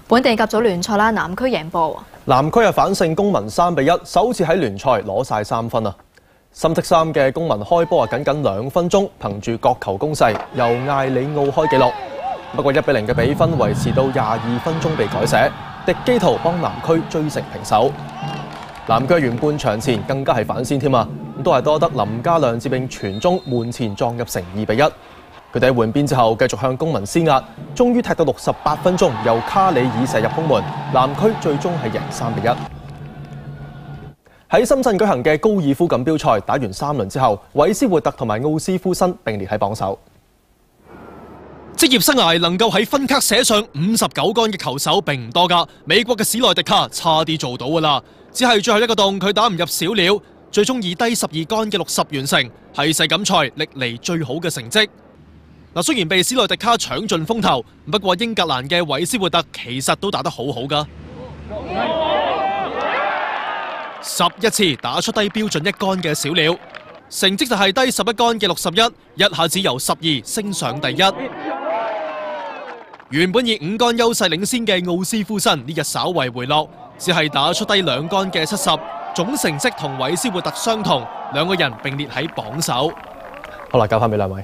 本地甲組聯賽啦，南區贏波。南區反勝公民3-1，首次喺聯賽攞晒3分啊！深色衫嘅公民開波僅2分鐘，憑住角球攻勢由艾里奧開紀錄。不過1-0嘅比分維持到22分鐘被改寫，迪基圖幫南區追成平手。南區完半場前更加係反先添啊！都係多得林家亮接應傳中門前撞入成2-1。佢哋喺換邊之後繼續向公民施壓，終於踢到68分鐘，由卡里爾射入空門，南區最終係贏3-1。喺深圳舉行嘅高爾夫錦標賽打完3輪之後，韋斯活特同埋奧斯夫辛並列喺榜首。職業生涯能夠喺分級寫上59杆嘅球手並唔多㗎，美國嘅史內迪卡差啲做到㗎啦，只係最後一個洞佢打唔入小鳥，最終以低12杆嘅60完成，係世錦賽歷嚟最好嘅成績。嗱，雖然被史內迪卡搶盡風頭，不過英格蘭嘅韋斯活特其實都打得好好㗎。11次打出低標準1杆嘅小鳥，成績就係低11杆嘅61，一下子由12升上第1。原本以5杆優勢領先嘅奧斯夫辛呢日稍為回落，只係打出低2杆嘅70，總成績同韋斯活特相同，兩個人並列喺榜首。好啦，交翻俾兩位。